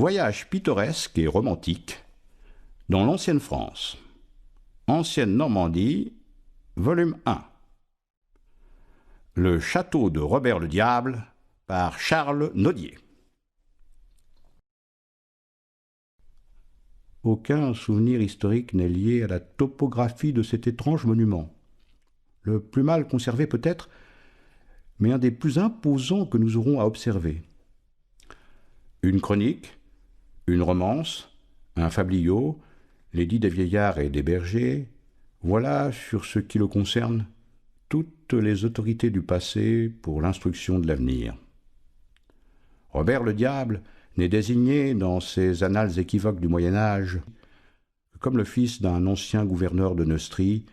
Voyage pittoresque et romantique dans l'ancienne France. Ancienne Normandie, volume 1. Le château de Robert le Diable par Charles Nodier. Aucun souvenir historique n'est lié à la topographie de cet étrange monument. Le plus mal conservé peut-être, mais un des plus imposants que nous aurons à observer. Une chronique, une romance, un fabliau, l'édit des vieillards et des bergers, voilà, sur ce qui le concerne, toutes les autorités du passé pour l'instruction de l'avenir. Robert le Diable n'est désigné dans ces annales équivoques du Moyen-Âge comme le fils d'un ancien gouverneur de Neustrie,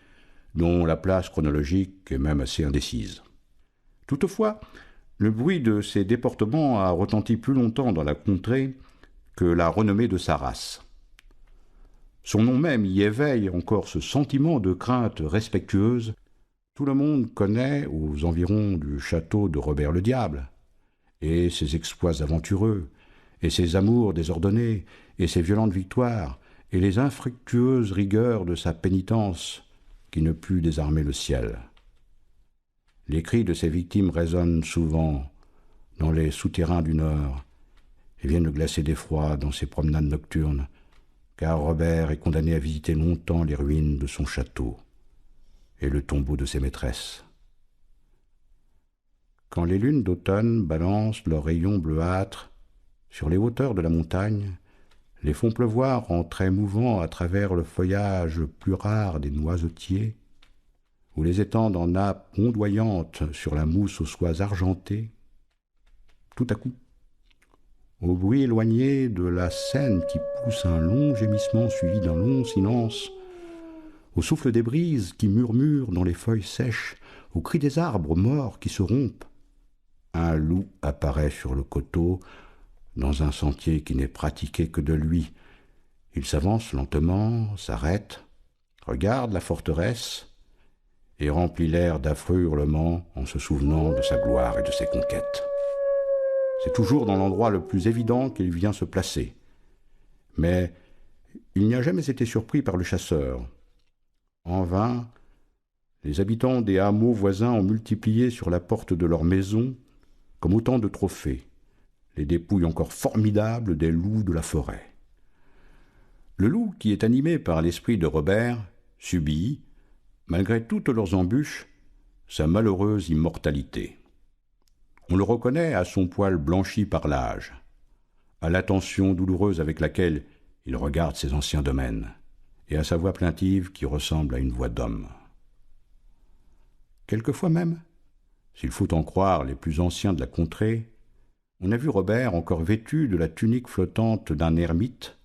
dont la place chronologique est même assez indécise. Toutefois, le bruit de ses déportements a retenti plus longtemps dans la contrée que la renommée de sa race. Son nom même y éveille encore ce sentiment de crainte respectueuse. Tout le monde connaît, aux environs du château de Robert le Diable, et ses exploits aventureux, et ses amours désordonnés, et ses violentes victoires, et les infructueuses rigueurs de sa pénitence qui ne put désarmer le ciel. Les cris de ses victimes résonnent souvent dans les souterrains du Nord et viennent le glacer d'effroi dans ses promenades nocturnes, car Robert est condamné à visiter longtemps les ruines de son château et le tombeau de ses maîtresses. Quand les lunes d'automne balancent leurs rayons bleuâtres sur les hauteurs de la montagne, les font pleuvoir en traits mouvants à travers le feuillage plus rare des noisetiers, ou les étendent en nappes ondoyantes sur la mousse aux soies argentées, tout à coup, au bruit éloigné de la Seine qui pousse un long gémissement suivi d'un long silence, au souffle des brises qui murmurent dans les feuilles sèches, au cri des arbres morts qui se rompent, un loup apparaît sur le coteau, dans un sentier qui n'est pratiqué que de lui. Il s'avance lentement, s'arrête, regarde la forteresse et remplit l'air d'affreux hurlements en se souvenant de sa gloire et de ses conquêtes. C'est toujours dans l'endroit le plus évident qu'il vient se placer. Mais il n'y a jamais été surpris par le chasseur. En vain, les habitants des hameaux voisins ont multiplié sur la porte de leur maison, comme autant de trophées, les dépouilles encore formidables des loups de la forêt. Le loup, qui est animé par l'esprit de Robert, subit, malgré toutes leurs embûches, sa malheureuse immortalité. On le reconnaît à son poil blanchi par l'âge, à l'attention douloureuse avec laquelle il regarde ses anciens domaines, et à sa voix plaintive qui ressemble à une voix d'homme. Quelquefois même, s'il faut en croire les plus anciens de la contrée, on a vu Robert encore vêtu de la tunique flottante d'un ermite,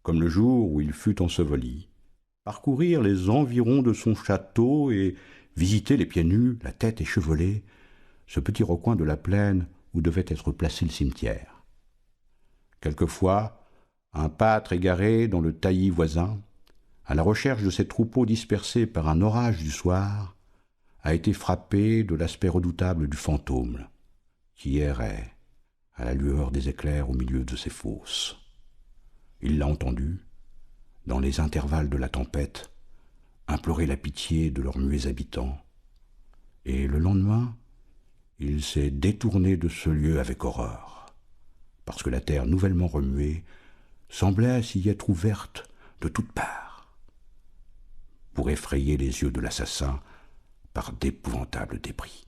comme le jour où il fut enseveli, parcourir les environs de son château et visiter les pieds nus, la tête échevelée, ce petit recoin de la plaine où devait être placé le cimetière. Quelquefois, un pâtre égaré dans le taillis voisin, à la recherche de ses troupeaux dispersés par un orage du soir, a été frappé de l'aspect redoutable du fantôme, qui errait à la lueur des éclairs au milieu de ses fosses. Il l'a entendu, dans les intervalles de la tempête, implorer la pitié de leurs muets habitants, et le lendemain, il s'est détourné de ce lieu avec horreur, parce que la terre nouvellement remuée semblait s'y être ouverte de toutes parts, pour effrayer les yeux de l'assassin par d'épouvantables débris.